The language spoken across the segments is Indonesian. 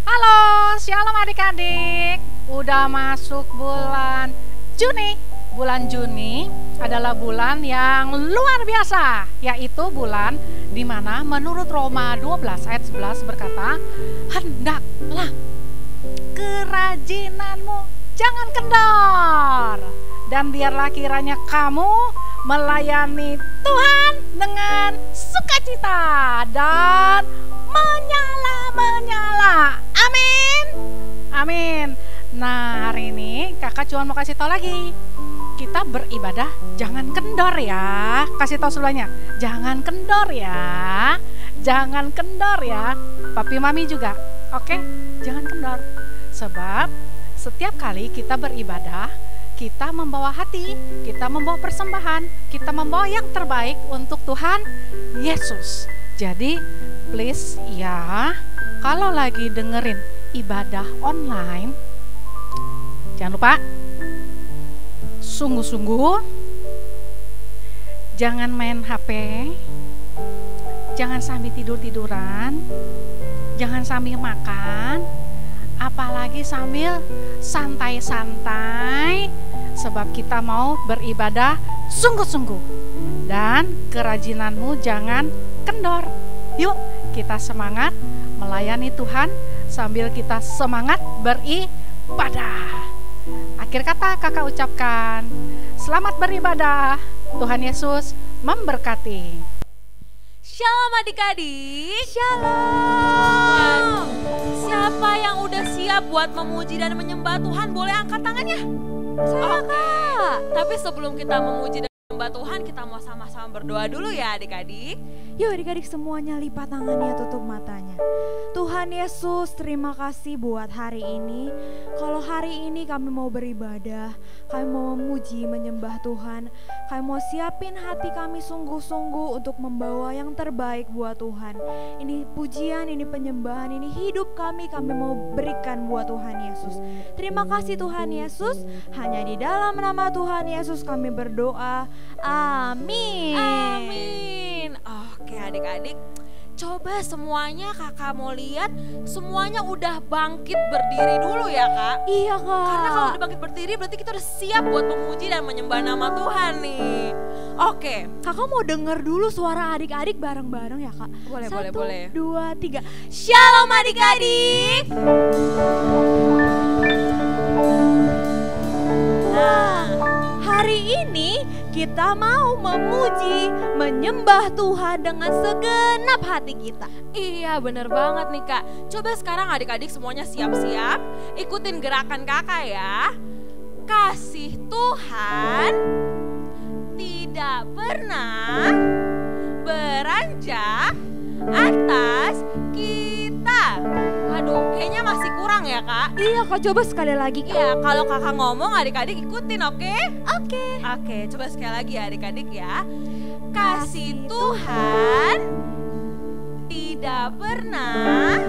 Halo, shalom adik-adik. Udah masuk bulan Juni. Bulan Juni adalah bulan yang luar biasa, yaitu bulan di mana menurut Roma 12 ayat 11 berkata, "Hendaklah kerajinanmu jangan kendor, dan biarlah kiranya kamu melayani Tuhan dengan sukacita dan menyala-menyala." Amin. Amin. Nah, hari ini kakak cuma mau kasih tahu lagi. Kita beribadah jangan kendor ya. Kasih tahu sebelahnya, jangan kendor ya. Jangan kendor ya. Papi mami juga. Oke? Jangan kendor. Sebab setiap kali kita beribadah, kita membawa hati, kita membawa persembahan, kita membawa yang terbaik untuk Tuhan Yesus. Jadi please ya, kalau lagi dengerin ibadah online, jangan lupa sungguh-sungguh jangan main HP, jangan sambil tidur-tiduran, jangan sambil makan, apalagi sambil santai-santai, sebab kita mau beribadah sungguh-sungguh. Dan kerajinanmu jangan kendor. Yuk kita semangat melayani Tuhan sambil kita semangat beribadah. Akhir kata kakak ucapkan, selamat beribadah. Tuhan Yesus memberkati. Shalom adik-adik. Shalom. Siapa yang udah siap buat memuji dan menyembah Tuhan boleh angkat tangannya? Saya Kak. Tapi sebelum kita memuji dan menyembah Tuhan, kita mau sama-sama berdoa dulu ya adik-adik. Yuk adik-adik semuanya lipat tangannya, tutup matanya. Tuhan Yesus, terima kasih buat hari ini. Kalau hari ini kami mau beribadah, kami mau memuji, menyembah Tuhan, kami mau siapin hati kami sungguh-sungguh untuk membawa yang terbaik buat Tuhan. Ini pujian, ini penyembahan, ini hidup kami mau berikan buat Tuhan Yesus. Terima kasih Tuhan Yesus, hanya di dalam nama Tuhan Yesus kami berdoa. Amin. Amin. Oke adik-adik, coba semuanya kakak mau lihat semuanya udah bangkit berdiri dulu ya kak. Iya Kak. Karena kalau udah bangkit berdiri berarti kita udah siap buat memuji dan menyembah nama Tuhan nih. Oke, Kakak mau denger dulu suara adik-adik bareng-bareng ya Kak? Boleh, 1, boleh. 2, 3. Shalom adik-adik. Nah, hari ini kita mau memuji, menyembah Tuhan dengan segenap hati kita. Iya bener banget nih kak. Coba sekarang adik-adik semuanya siap-siap, ikutin gerakan kakak ya. Kasih Tuhan tidak pernah beranjak atas kita. Aduh, kayaknya masih kurang ya kak. Iya Kak, coba sekali lagi Kak. Iya, kalau kakak ngomong adik-adik ikutin, oke? Oke. Oke, coba sekali lagi ya adik-adik ya. Kasih Tuhan tidak pernah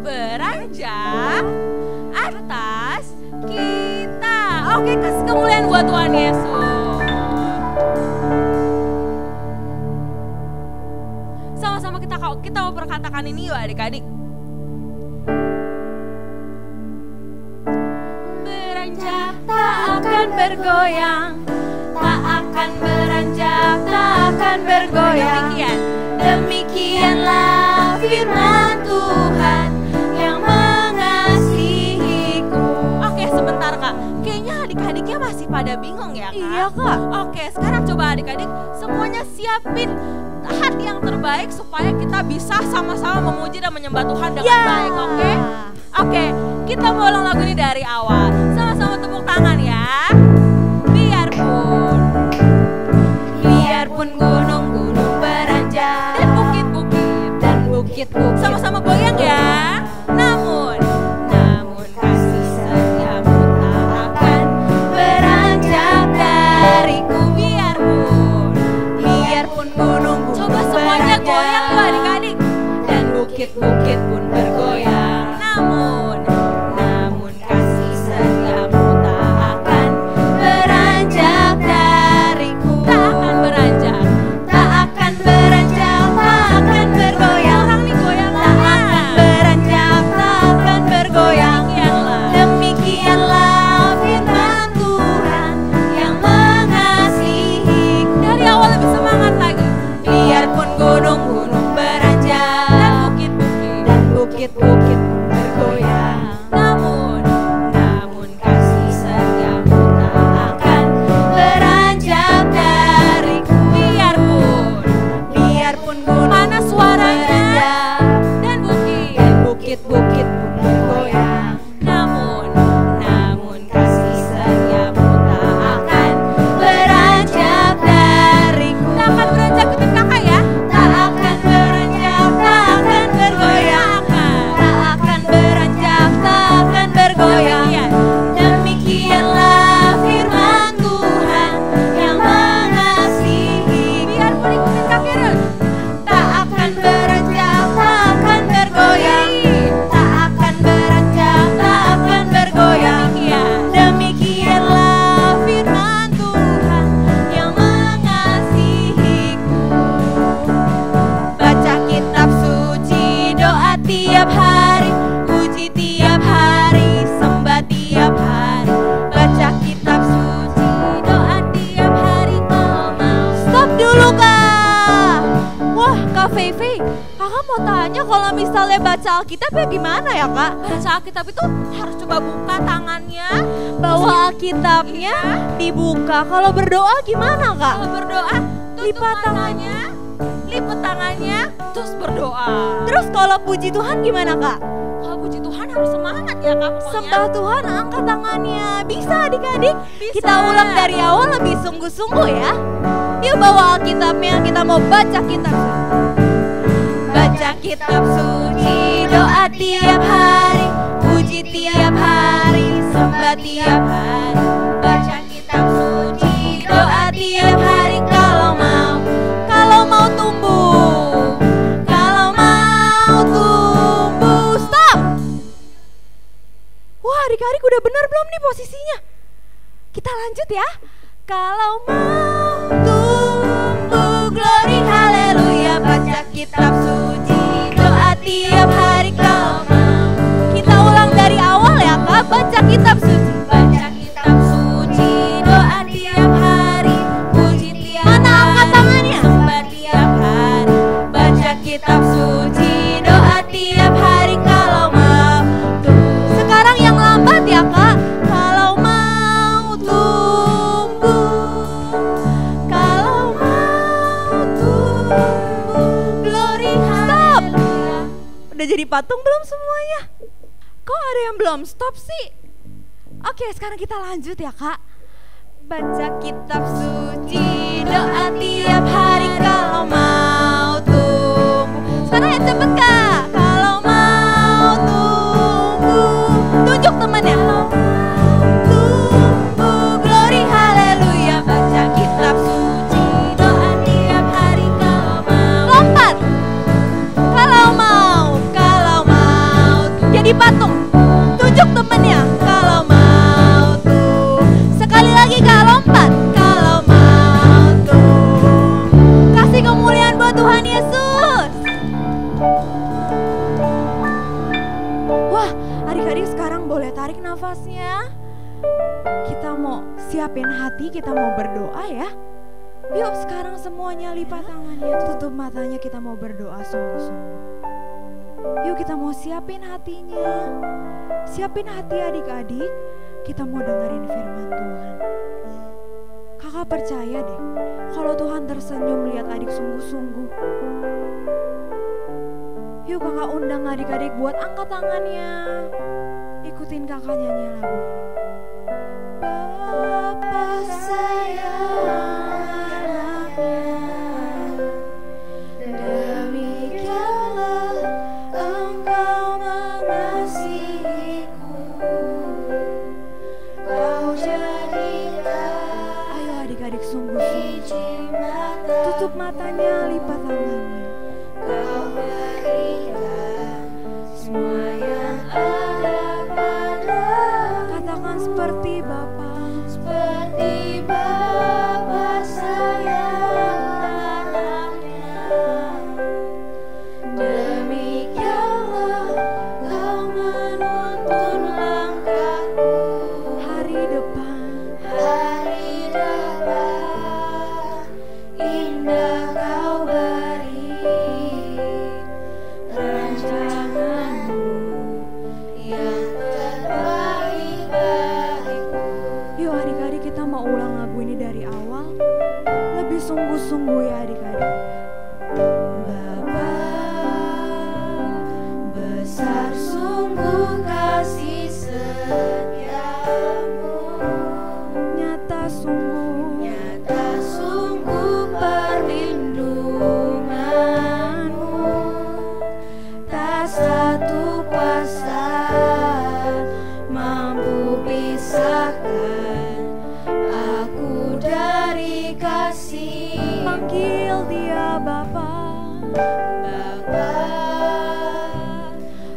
beranjak atas kita. Oke, kasih kemuliaan buat Tuhan Yesus. Sama-sama kita mau perkatakan ini yuk adik-adik. Beranjak tak akan bergoyang, tak akan beranjak, tak akan bergoyang. Demikianlah firman Tuhan yang mengasihiku. Oke, sebentar kak, kayaknya adik-adiknya masih pada bingung ya kak? Iya Kak. Oke, sekarang coba adik-adik semuanya siapin hati yang terbaik supaya kita bisa sama-sama memuji dan menyembah Tuhan dengan baik, oke? Oke, kita mau ulang lagu ini dari awal. Sama-sama tepuk tangan ya. Biarpun gunung-gunung beranjak dan bukit-bukit sama-sama goyang ya. Namun kasih setiamu tak akan beranjak dariku. Biarpun gunung-gunung coba semuanya goyang tuh adik-adik. Dan bukit-bukit pun bergoyang. Namun kasih setiamu tak akan beranjak dariku. Tak akan beranjak, tak akan beranjak, tak akan bergoyang. Orang nih goyang. Tak akan beranjak, tak akan Fei, kakak mau tanya kalau misalnya baca Alkitab ya gimana ya kak? Baca Alkitab itu harus coba buka tangannya, Bawa Alkitabnya dibuka, kalau berdoa gimana kak? kalau berdoa tutup Lipat matanya, lipat tangannya, terus berdoa. Terus kalau puji Tuhan gimana kak? Kalau puji Tuhan harus semangat ya kak pokoknya. Sembah Tuhan angkat tangannya. Bisa adik-adik? Bisa. Kita ulang dari awal lebih sungguh-sungguh ya. Yuk bawa Alkitabnya, kita mau baca kitab suci. Baca kitab suci, doa tiap hari, puji tiap hari, sembah tiap hari. Baca kitab suci, doa tiap hari kalau mau tumbuh. Kalau mau tumbuh. Stop. Wah, adik-adik udah benar belum nih posisinya? Kita lanjut ya. Kalau mau tumbuh, glory haleluya. Baca kitab suci, doa tiap hari kalau mau. Kita ulang dari awal ya kak. Baca kitab suci. Baca kitab suci, doa tiap hari, puji tiap hari. Mana angkat tangannya? Sembah tiap hari. Baca kitab suci, doa tiap hari kalau mau. Sekarang yang lambat ya kak. Kalau mau tumbuh, kalau mau tumbuh, glory haleluya. Udah jadi patung belum semuanya? Kok ada yang belum stop sih? Oke, sekarang kita lanjut ya kak. Baca kitab suci, doa tiap hari kalau mau tumbuh. Sekarang yang cepet kak. Kalau mau tumbuh, tunjuk temannya. Tumbuh, glory haleluya. Baca kitab suci, doa tiap hari kalau mau. Lompat. Kalau mau jadi patung. Tunjuk temannya. Kalau mau tuh. Sekali lagi kak, lompat. Kalau mau tuh. Kasih kemuliaan buat Tuhan Yesus. Wah, adik-adik sekarang boleh tarik nafasnya. Kita mau siapin hati, kita mau berdoa ya. Yuk sekarang semuanya lipat tangannya, tutup matanya, kita mau berdoa sungguh-sungguh. Yuk kita mau siapin hatinya. Siapin hati adik-adik. Kita mau dengerin firman Tuhan. Kakak percaya deh, kalau Tuhan tersenyum lihat adik sungguh-sungguh. Yuk kakak undang adik-adik buat angkat tangannya. Ikutin kakak nyanyi lagu ini. Bapa sayang anaknya, demikianlah Engkau mengasihiku. Kau jadikan, ayo adik-adik sungguh-sungguh. Tutup matanya, lipat tangannya. Kau berikan semua yang ada pada. Katakan seperti Bapa, seperti Bapa sayang anaknya. Demikianlah Kau menuntun langkahku. Hari depan indah Kau beri. Rancanganmu yang terbaik bagiku. Yuk adik-adik kita mau ulang lagu ini dari awal. Lebih sungguh-sungguh ya adik-adik. Bapa, besar sungguh kasih setiamu. Nyata sungguh perlindunganmu. Tak satu kuasa mampu pisahkan aku dari kasih. Panggil dia Bapa. Bapa,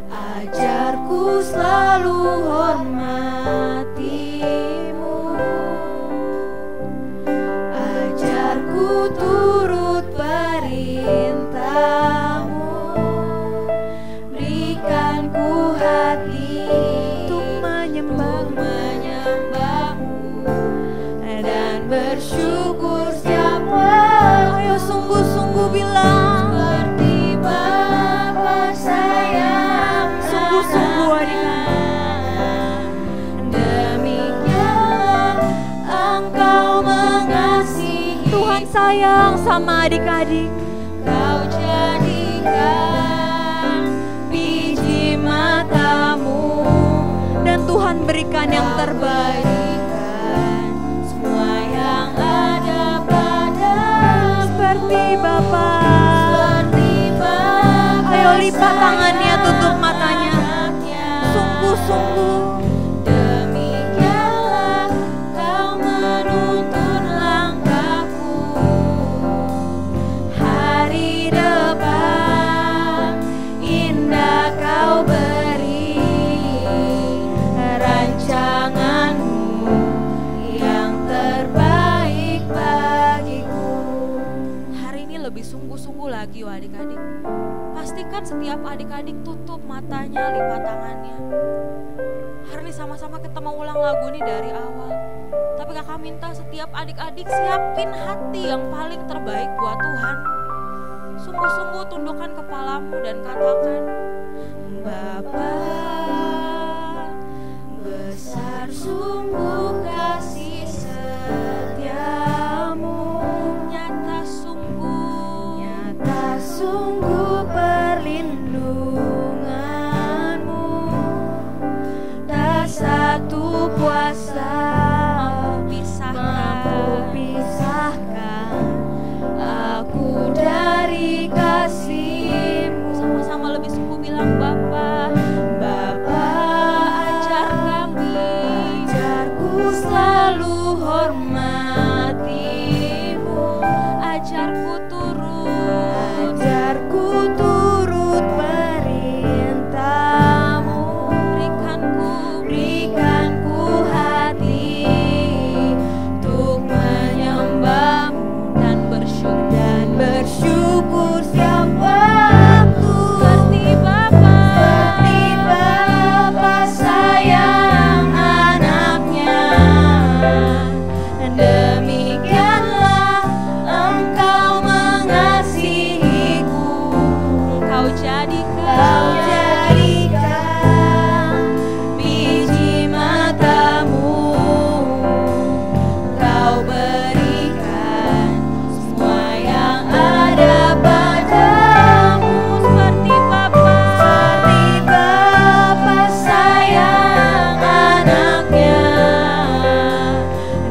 ajarku selalu hormatimu. Ajarku turut perintahmu. Berikan ku hati untuk menyembahmu dan bersyukur setiap waktu. Ayo sungguh-sungguh bilang seperti sayang sama adik-adik. Kau jadikan biji matamu Dan Tuhan berikan yang terbaik. semua yang ada padamu Seperti Bapa. seperti Bapa Ayo lipat tangannya, tutup matanya. sayangnya. Sungguh-sungguh Demikianlah kau menuntun langkahku. Hari depan indah kau beri, rancanganmu yang terbaik bagiku. Hari ini lebih sungguh-sungguh lagi yuk adik-adik. Pastikan setiap adik-adik tutup matanya, lipat tangannya. Hari ini sama-sama kita mau ulang lagu ini dari awal. Tapi kakak minta setiap adik-adik siapin hati yang paling terbaik buat Tuhan. Sungguh-sungguh tundukkan kepalamu dan katakan, Bapa, besar sungguh kasih setiamu, nyata sungguh perlindunganmu, tak satu kuasa mampu pisahkan aku dari kasih-Mu. Sama-sama lebih sungguh bilang, Bapa, Bapa ajar kami, ajarku selalu hormati-Mu, ajarku turut perintah-Mu, berikanku hati untuk menyembah-Mu dan bersyukur setiap waktu. Seperti Bapa sayang anaknya, dan demikianlah Engkau mengasihiku. Engkau jadikan biji matamu, Kau berikan semua yang ada padamu. Seperti Bapa sayang anaknya,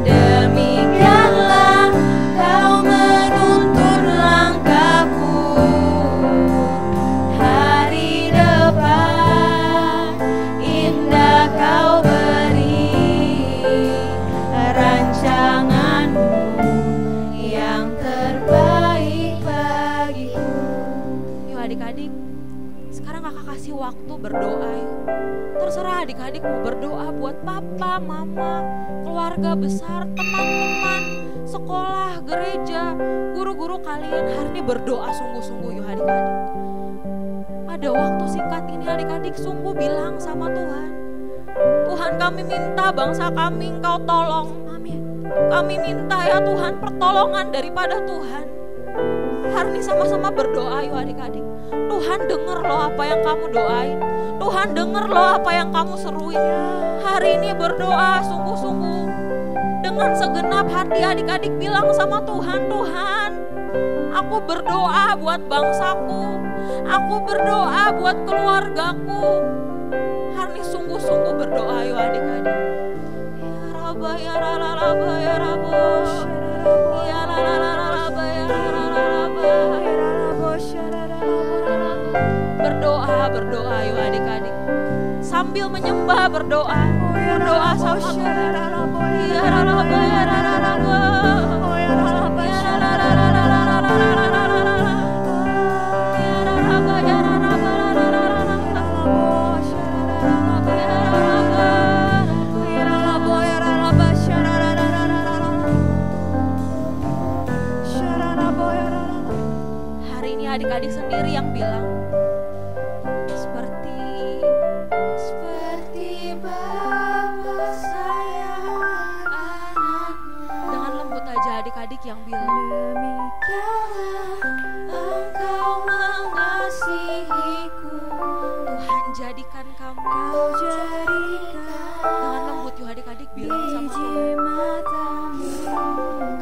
demikianlah Kau menuntun langkahku. Hari depan indah Kau beri, rancangan-Mu yang terbaik bagiku. Yuk adik-adik, sekarang kakak kasih waktu berdoa yuk. Terserah adik-adik mau berdoa buat papa, mama, keluarga besar, teman-teman, sekolah, gereja, guru-guru kalian. Hari ini berdoa sungguh-sungguh yuk adik-adik. Ada waktu singkat ini adik-adik sungguh bilang sama Tuhan, Tuhan kami minta bangsa kami Engkau tolong. Amin. Kami minta ya Tuhan pertolongan daripada Tuhan. Hari ini sama-sama berdoa yuk adik-adik. Tuhan denger loh apa yang kamu doain. Tuhan denger loh apa yang kamu seruin. Hari ini berdoa sungguh-sungguh. Dengan segenap hati adik-adik bilang sama Tuhan, Tuhan, aku berdoa buat bangsaku. Aku berdoa buat keluargaku. Hari ini sungguh-sungguh berdoa yuk adik-adik. Ya Rabba, ya Raba, ya Rabba. Ya Raba, ya Raba. Berdoa yuk adik-adik. Sambil menyembah berdoa sama Tuhan. Ya Rabba, ya Raba. Adik-adik sendiri yang bilang, seperti Bapa sayang anaknya. Dengan lembut aja adik-adik yang bilang, demikianlah Engkau mengasihiku. Tuhan jadikan kami, dengan lembut yuk adik-adik bilang sama Tuhan,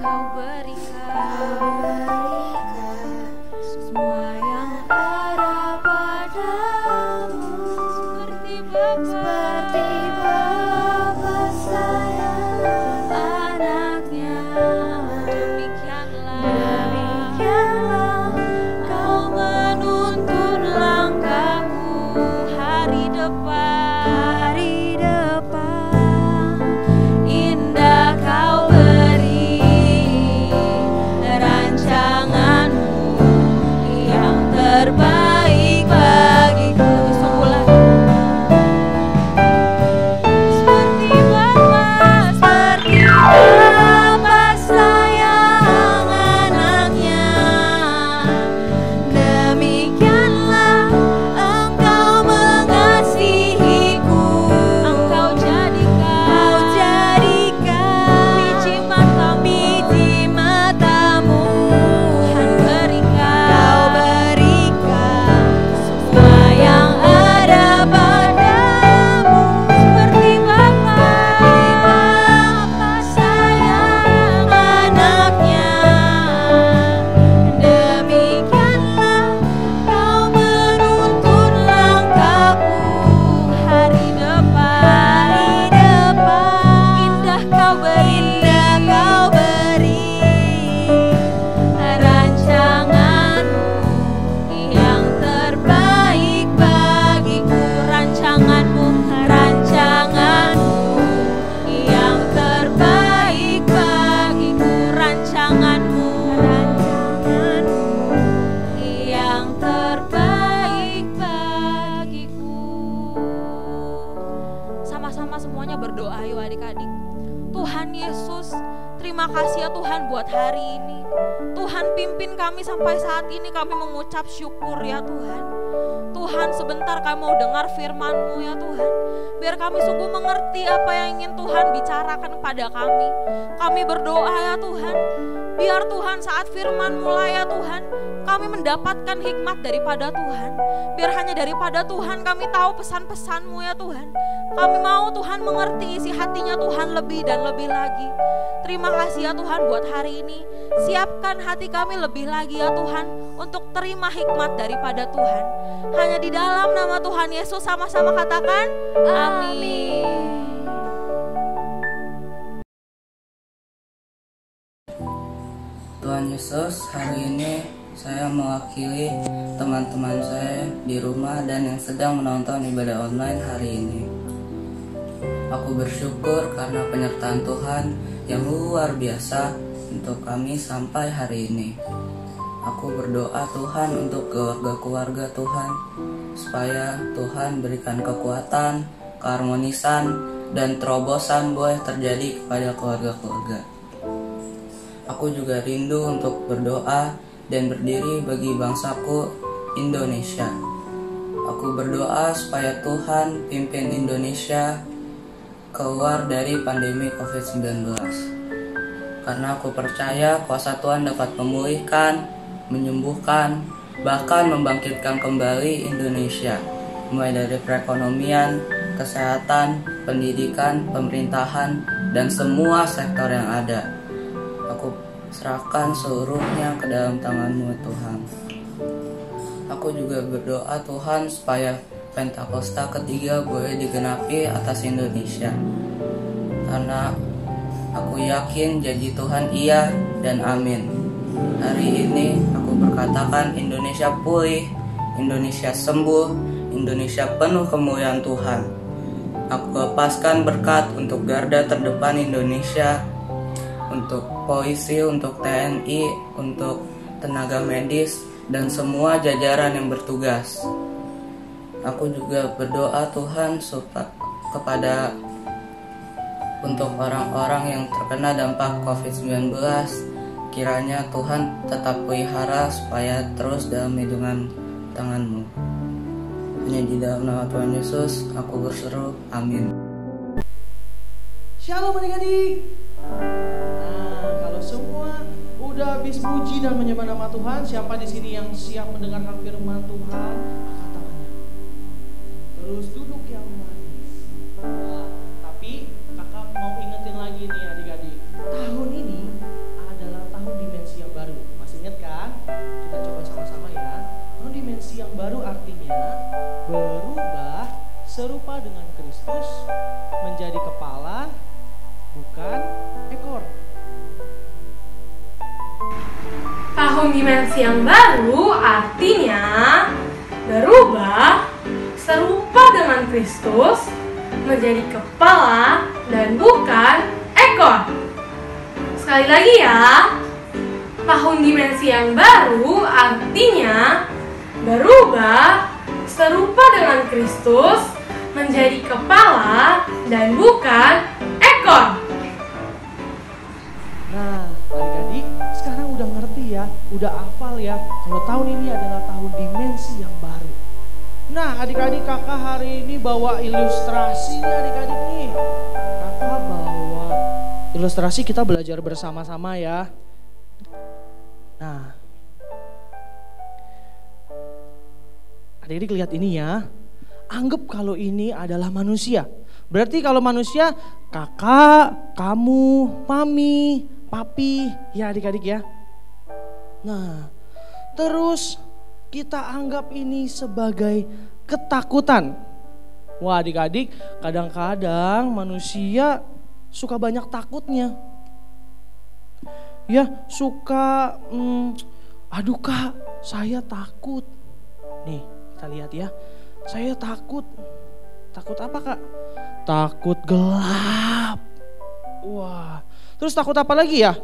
Kau berikan Yesus. Terima kasih ya Tuhan buat hari ini. Tuhan pimpin kami sampai saat ini, kami mengucap syukur ya Tuhan. Tuhan, sebentar kami mau dengar firman-Mu ya Tuhan. Biar kami sungguh mengerti apa yang ingin Tuhan bicarakan pada kami. Kami berdoa ya Tuhan, biar Tuhan saat firman mulai ya Tuhan, kami mendapatkan hikmat daripada Tuhan. Biar hanya daripada Tuhan kami tahu pesan-pesan-Mu ya Tuhan. Kami mau Tuhan mengerti isi hatinya Tuhan lebih dan lebih lagi. Terima kasih ya Tuhan buat hari ini. Siapkan hati kami lebih lagi ya Tuhan untuk terima hikmat daripada Tuhan. Hanya di dalam nama Tuhan Yesus sama-sama katakan amin. Tuhan Yesus, hari ini saya mewakili teman-teman saya di rumah dan yang sedang menonton ibadah online hari ini. Aku bersyukur karena penyertaan Tuhan yang luar biasa untuk kami sampai hari ini. Aku berdoa Tuhan untuk keluarga-keluarga Tuhan, supaya Tuhan berikan kekuatan, keharmonisan, dan terobosan boleh terjadi kepada keluarga-keluarga. Aku juga rindu untuk berdoa dan berdiri bagi bangsaku Indonesia. Aku berdoa supaya Tuhan pimpin Indonesia keluar dari pandemi COVID-19. Karena aku percaya kuasa Tuhan dapat memulihkan, menyembuhkan, bahkan membangkitkan kembali Indonesia. Mulai dari perekonomian, kesehatan, pendidikan, pemerintahan, dan semua sektor yang ada. Aku serahkan seluruhnya ke dalam tangan-Mu Tuhan. Aku juga berdoa Tuhan supaya Pentakosta ketiga boleh digenapi atas Indonesia. Karena aku yakin janji Tuhan iya dan amin. Hari ini aku berkatakan Indonesia pulih, Indonesia sembuh, Indonesia penuh kemuliaan Tuhan. Aku lepaskan berkat untuk garda terdepan Indonesia, untuk polisi, untuk TNI, untuk tenaga medis, dan semua jajaran yang bertugas. Aku juga berdoa Tuhan kepada untuk orang-orang yang terkena dampak COVID-19, kiranya Tuhan tetap pelihara supaya terus dalam lindungan tangan-Mu. Hanya di dalam nama Tuhan Yesus aku berseru, amin. Shalom adik-adik. Nah, kalau semua udah habis puji dan menyembah nama Tuhan, siapa di sini yang siap mendengarkan firman Tuhan? Angkat tangannya. Terus duduk yang manis. Nah, tapi kakak mau ingetin lagi nih adik-adik. Tahun ini adalah tahun dimensi yang baru. Masih ingat kan? Kita coba sama-sama ya. Tahun dimensi yang baru artinya berubah serupa dengan Kristus menjadi kepala, bukan ekor. Tahun dimensi yang baru artinya berubah serupa dengan Kristus menjadi kepala dan bukan ekor. Sekali lagi ya, tahun dimensi yang baru artinya berubah serupa dengan Kristus menjadi kepala dan bukan ekor. Nah, adik-adik sekarang udah ngerti ya, udah hafal ya, kalau tahun ini adalah tahun dimensi yang baru. Nah, adik-adik kakak hari ini bawa ilustrasi nih adik-adik nih. Kakak bawa ilustrasi, kita belajar bersama-sama ya. Nah, adik-adik lihat ini ya. Anggap kalau ini adalah manusia. Berarti kalau manusia, kakak, kamu, mami, papi, ya adik-adik ya. Nah, terus kita anggap ini sebagai ketakutan. Wah adik-adik, kadang-kadang manusia suka banyak takutnya. Ya, suka, aduh kak, saya takut. Nih, kita lihat ya. Saya takut. Takut apa kak? Takut gelap. Wah, terus takut apa lagi ya?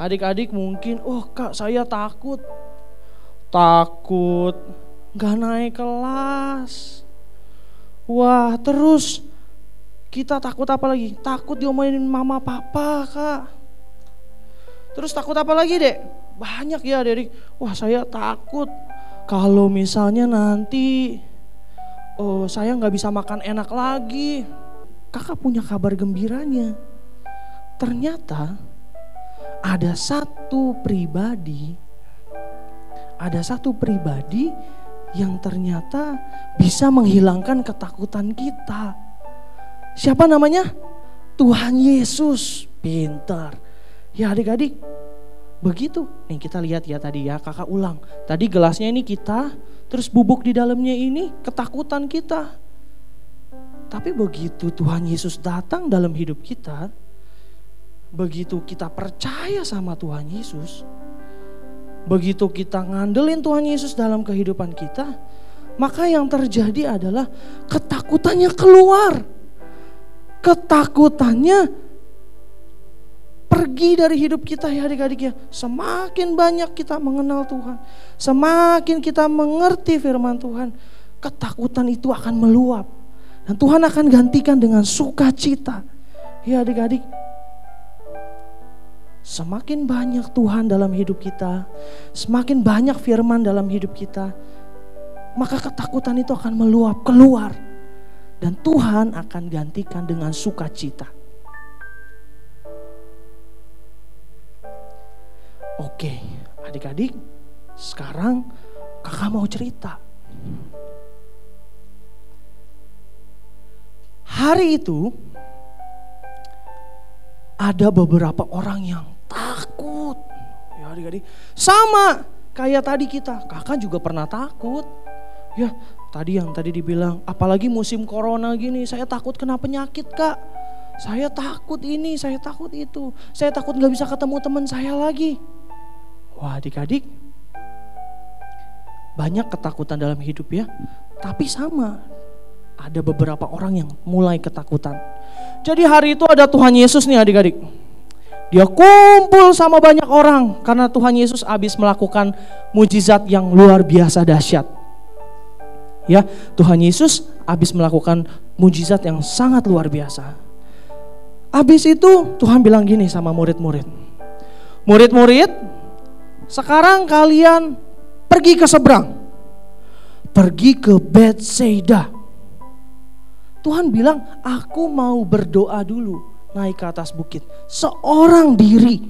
Adik-adik mungkin, oh kak saya takut gak naik kelas. Wah, terus kita takut apa lagi? Takut diomelin mama papa kak. Terus takut apa lagi, Dek? Banyak ya, Dek. Wah, saya takut kalau misalnya nanti saya nggak bisa makan enak lagi. Kakak punya kabar gembiranya. Ternyata ada satu pribadi yang ternyata bisa menghilangkan ketakutan kita. Siapa namanya? Tuhan Yesus. Pintar. Ya adik-adik, begitu. Nih kita lihat ya tadi ya, kakak ulang. Tadi gelasnya ini kita, terus bubuk di dalamnya ini ketakutan kita. Tapi begitu Tuhan Yesus datang dalam hidup kita, begitu kita percaya sama Tuhan Yesus, begitu kita ngandelin Tuhan Yesus dalam kehidupan kita, maka yang terjadi adalah ketakutannya keluar. Ketakutannya pergi dari hidup kita ya adik-adik ya. Semakin banyak kita mengenal Tuhan, semakin kita mengerti firman Tuhan, ketakutan itu akan meluap. Dan Tuhan akan gantikan dengan sukacita. Ya adik-adik, semakin banyak Tuhan dalam hidup kita, semakin banyak firman dalam hidup kita, maka ketakutan itu akan meluap keluar. Dan Tuhan akan gantikan dengan sukacita. Oke, adik-adik, sekarang kakak mau cerita. Hari itu ada beberapa orang yang takut. Ya adik-adik, sama kayak tadi kita. Kakak juga pernah takut. Ya, tadi dibilang, apalagi musim corona gini, saya takut kena penyakit, Kak. Saya takut ini, saya takut itu. Saya takut gak bisa ketemu teman saya lagi. Wah adik-adik, banyak ketakutan dalam hidup ya. Tapi sama, ada beberapa orang yang mulai ketakutan. Jadi hari itu ada Tuhan Yesus nih adik-adik. Dia kumpul sama banyak orang karena Tuhan Yesus habis melakukan mujizat yang luar biasa dahsyat. Ya, Tuhan Yesus habis melakukan mujizat yang sangat luar biasa. Habis itu Tuhan bilang gini sama murid-murid. Murid-murid, sekarang kalian pergi ke seberang. Pergi ke Betsaida. Tuhan bilang, aku mau berdoa dulu naik ke atas bukit. Seorang diri.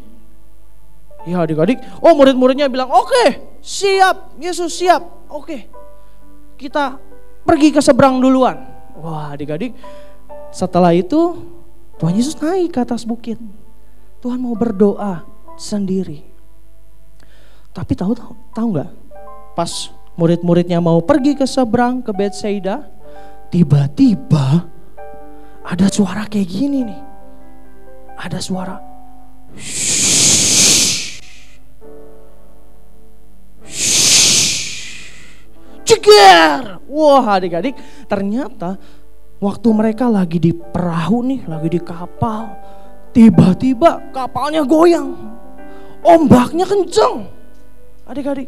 Ya adik-adik, murid-muridnya bilang, oke, siap, Yesus siap. Oke, kita pergi ke seberang duluan. Wah adik-adik, setelah itu Tuhan Yesus naik ke atas bukit. Tuhan mau berdoa sendiri. Tapi tahu nggak? Pas murid-muridnya mau pergi ke seberang ke Betsaida, tiba-tiba ada suara kayak gini nih. Ada suara ceger. Wah adik-adik, ternyata waktu mereka lagi di perahu nih, lagi di kapal, tiba-tiba kapalnya goyang, ombaknya kenceng. Adik-adik,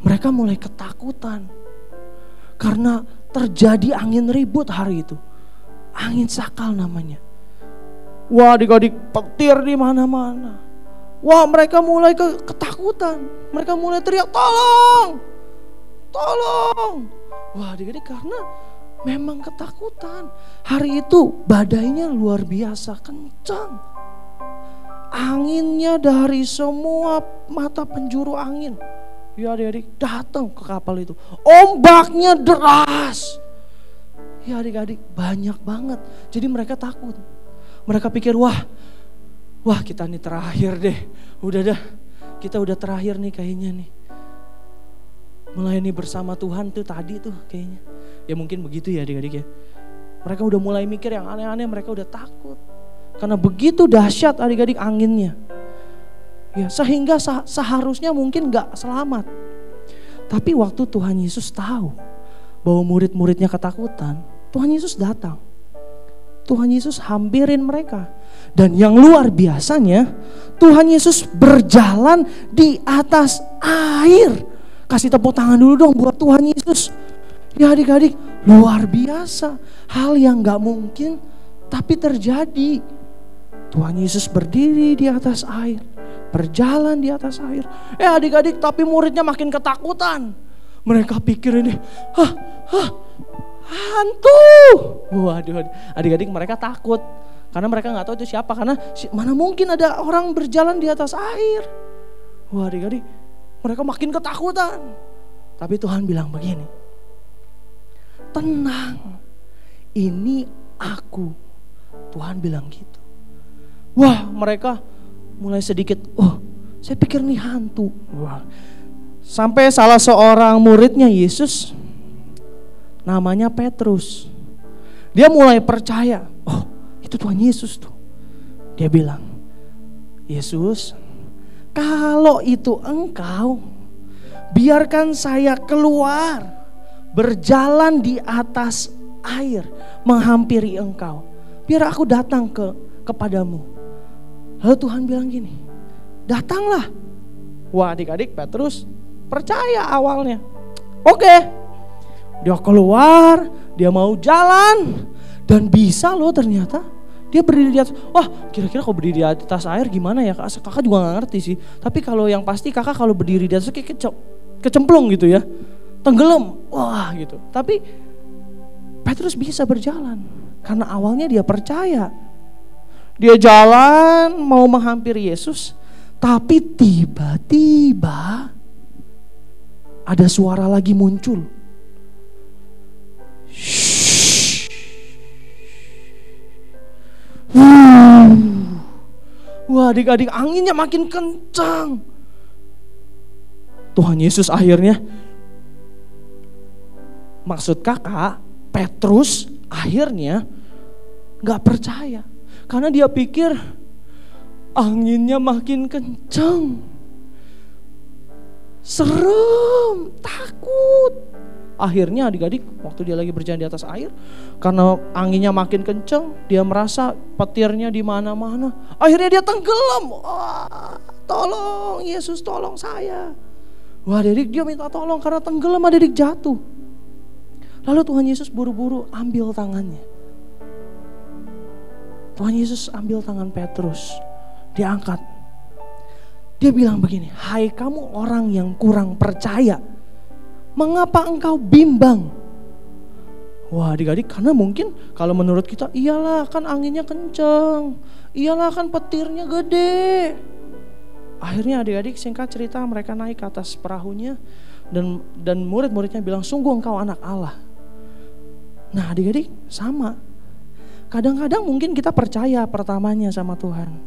mereka mulai ketakutan karena terjadi angin ribut hari itu. Angin sakal namanya. Wah adik-adik, petir di mana-mana. Wah mereka mulai ketakutan. Mereka mulai teriak, tolong, tolong. Wah adik-adik, karena memang ketakutan. Hari itu badainya luar biasa kencang. Anginnya dari semua mata penjuru angin, ya adik-adik, datang ke kapal itu. Ombaknya deras. Ya adik-adik, banyak banget. Jadi mereka takut. Mereka pikir, wah kita nih terakhir deh. Udah dah, kita udah terakhir nih kayaknya nih. Melayani bersama Tuhan tuh tadi tuh kayaknya. Ya mungkin begitu ya adik-adik ya. Mereka udah mulai mikir yang aneh-aneh, mereka udah takut. Karena begitu dahsyat adik-adik anginnya. Ya, sehingga seharusnya mungkin gak selamat. Tapi waktu Tuhan Yesus tahu bahwa murid-muridnya ketakutan, Tuhan Yesus datang. Tuhan Yesus hampirin mereka. Dan yang luar biasanya, Tuhan Yesus berjalan di atas air. Kasih tepuk tangan dulu dong buat Tuhan Yesus. Ya adik-adik, luar biasa. Hal yang gak mungkin tapi terjadi. Tuhan Yesus berdiri di atas air. berjalan di atas air. Adik-adik, tapi muridnya makin ketakutan. Mereka pikir ini, hantu. Waduh, adik-adik mereka takut. Karena mereka gak tahu itu siapa. Karena mana mungkin ada orang berjalan di atas air. Wah, adik-adik, mereka makin ketakutan. Tapi Tuhan bilang begini, tenang, ini aku. Tuhan bilang gitu. Wah, mereka mulai sedikit, saya pikir nih hantu. Wah. Sampai salah seorang muridnya Yesus, namanya Petrus, dia mulai percaya, itu Tuhan Yesus tuh. Dia bilang, Yesus, kalau itu engkau, biarkan saya keluar, berjalan di atas air, menghampiri engkau. Biar aku datang kepadamu. Lalu Tuhan bilang gini, datanglah. Wah, adik-adik, Petrus percaya awalnya. Oke, dia keluar, dia mau jalan, dan bisa loh ternyata. Dia berdiri di atas. Wah, kira-kira kalau berdiri di atas air gimana ya? Kakak juga gak ngerti sih. Tapi kalau yang pasti kakak kalau berdiri di atas kayak kecemplung gitu ya, tenggelam. Wah gitu. Tapi Petrus bisa berjalan karena awalnya dia percaya. Dia jalan mau menghampiri Yesus, tapi tiba-tiba ada suara lagi muncul. Wah, adik-adik, anginnya makin kencang. Tuhan Yesus akhirnya, maksud kakak, Petrus akhirnya gak percaya. Karena dia pikir anginnya makin kencang. Serem, takut. Akhirnya adik-adik, waktu dia lagi berjalan di atas air, karena anginnya makin kencang, dia merasa petirnya di mana-mana. Akhirnya dia tenggelam. Wah, tolong Yesus, tolong saya. Wah, adik dia minta tolong karena tenggelam, adik jatuh. Lalu Tuhan Yesus buru-buru ambil tangannya. Tuhan Yesus ambil tangan Petrus, dia angkat. Dia bilang begini, hai kamu orang yang kurang percaya, mengapa engkau bimbang? Wah, adik-adik, karena mungkin kalau menurut kita, iyalah kan anginnya kenceng, iyalah kan petirnya gede. Akhirnya adik-adik, singkat cerita, mereka naik ke atas perahunya dan murid-muridnya bilang, sungguh engkau anak Allah. Nah, adik-adik sama. Kadang-kadang mungkin kita percaya pertamanya sama Tuhan.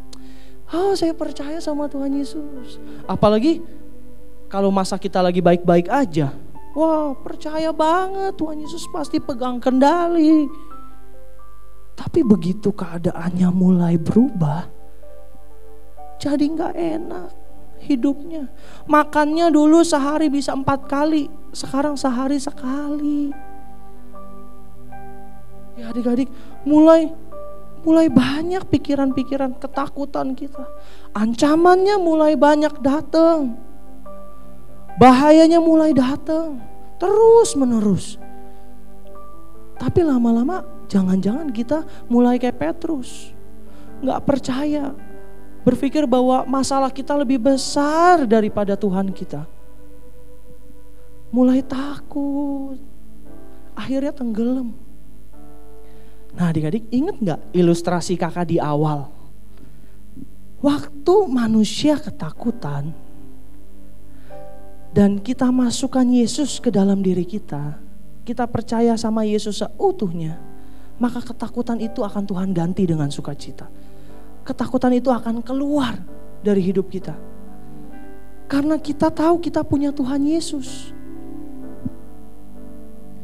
Saya percaya sama Tuhan Yesus. Apalagi kalau masa kita lagi baik-baik aja. Wah, percaya banget Tuhan Yesus pasti pegang kendali. Tapi begitu keadaannya mulai berubah, jadi gak enak hidupnya. Makannya dulu sehari bisa 4 kali, sekarang sehari sekali. Ya adik-adik, mulai banyak pikiran-pikiran ketakutan kita. Ancamannya mulai banyak datang. Bahayanya mulai datang terus menerus. Tapi lama-lama jangan-jangan kita mulai kayak Petrus, gak percaya, berpikir bahwa masalah kita lebih besar daripada Tuhan kita. Mulai takut, akhirnya tenggelam. Nah adik-adik, ingat gak ilustrasi kakak di awal? Waktu manusia ketakutan dan kita masukkan Yesus ke dalam diri kita, kita percaya sama Yesus seutuhnya, maka ketakutan itu akan Tuhan ganti dengan sukacita. Ketakutan itu akan keluar dari hidup kita. Karena kita tahu kita punya Tuhan Yesus.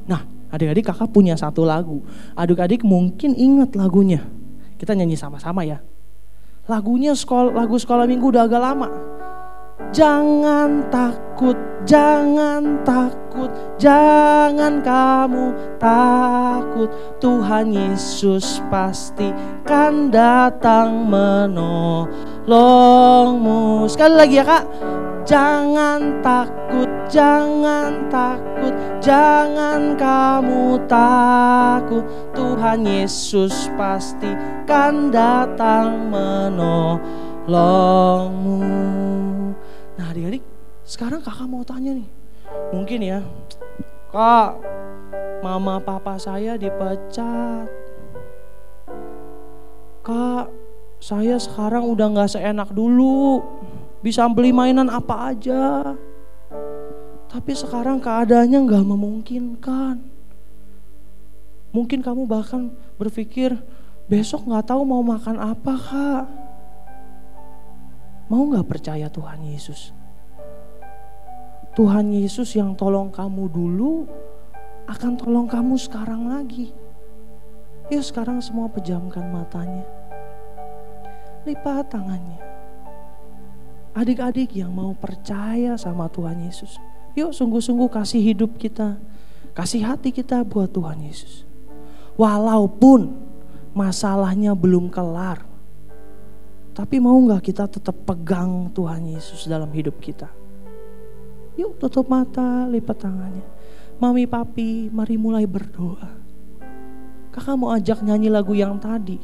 Nah, adik-adik, kakak punya satu lagu. Adik-adik mungkin ingat lagunya. Kita nyanyi sama-sama ya. Lagunya lagu sekolah minggu udah agak lama. Jangan takut, jangan takut, jangan kamu takut. Tuhan Yesus pasti kan datang menolongmu. Sekali lagi ya kak. Jangan takut, jangan takut, jangan kamu takut. Tuhan Yesus pasti kan datang menolongmu. menolongmu. Nah adik-adik, sekarang kakak mau tanya nih. Mungkin ya, Kak, mama papa saya dipecat. Kak, saya sekarang udah gak seenak dulu, bisa beli mainan apa aja. Tapi sekarang keadaannya gak memungkinkan. Mungkin kamu bahkan berpikir, besok gak tahu mau makan apa, Kak. Mau gak percaya Tuhan Yesus? Tuhan Yesus yang tolong kamu dulu akan tolong kamu sekarang lagi. Yuk sekarang semua pejamkan matanya, lipat tangannya. Adik-adik yang mau percaya sama Tuhan Yesus, yuk sungguh-sungguh kasih hidup kita, kasih hati kita buat Tuhan Yesus. Walaupun masalahnya belum kelar, tapi mau gak kita tetap pegang Tuhan Yesus dalam hidup kita? Yuk tutup mata, lipat tangannya. Mami papi, mari mulai berdoa. Kakak mau ajak nyanyi lagu yang tadi.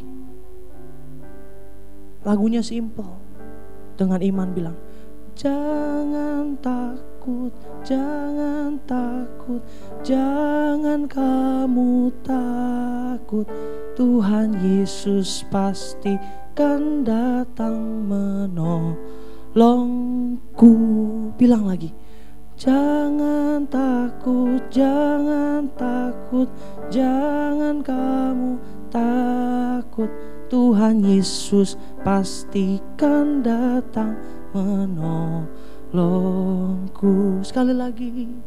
Lagunya simple. Dengan iman bilang, jangan takut, jangan takut, jangan kamu takut. Tuhan Yesus pasti kan datang menolongku. Bilang lagi. Jangan takut, jangan takut, jangan kamu takut. Tuhan Yesus pastikan datang menolongku. Sekali lagi,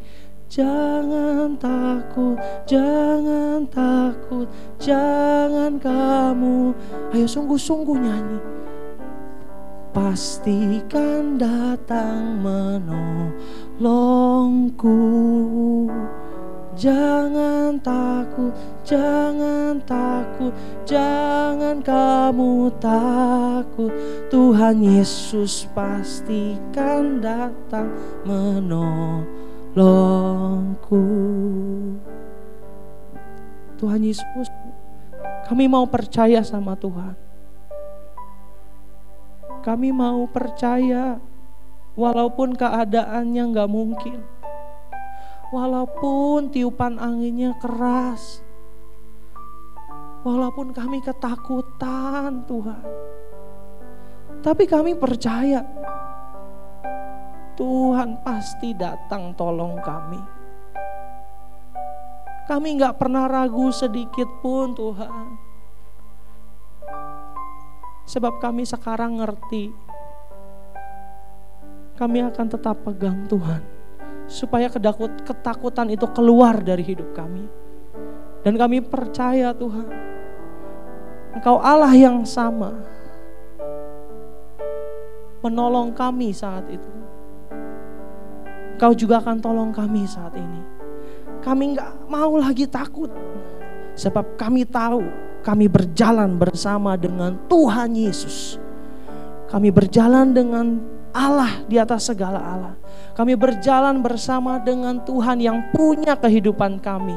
jangan takut, jangan takut, jangan kamu. Ayo sungguh-sungguh nyanyi. Pastikan datang menolongku. Jangan takut, jangan takut, jangan kamu takut. Tuhan Yesus pastikan datang menolongku. Tuhan Yesus, kami mau percaya sama Tuhan. Kami mau percaya walaupun keadaannya gak mungkin. Walaupun tiupan anginnya keras. Walaupun kami ketakutan Tuhan. Tapi kami percaya Tuhan pasti datang tolong kami. Kami gak pernah ragu sedikit pun Tuhan. Sebab kami sekarang ngerti, kami akan tetap pegang Tuhan. Supaya ketakutan itu keluar dari hidup kami. Dan kami percaya Tuhan, Engkau Allah yang sama menolong kami saat itu. Engkau juga akan tolong kami saat ini. Kami gak mau lagi takut. Sebab kami tahu kami berjalan bersama dengan Tuhan Yesus. Kami berjalan dengan Allah di atas segala Allah. Kami berjalan bersama dengan Tuhan yang punya kehidupan kami.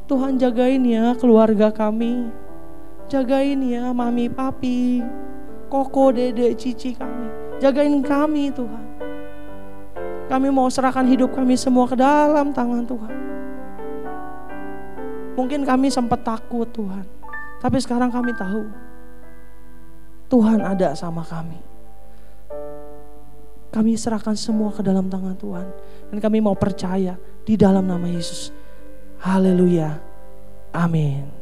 Tuhan jagain ya keluarga kami. Jagain ya mami papi, koko dede cici kami. Jagain kami Tuhan. Kami mau serahkan hidup kami semua ke dalam tangan Tuhan. Mungkin kami sempat takut Tuhan, tapi sekarang kami tahu Tuhan ada sama kami. Kami serahkan semua ke dalam tangan Tuhan. Dan kami mau percaya di dalam nama Yesus. Haleluya. Amin.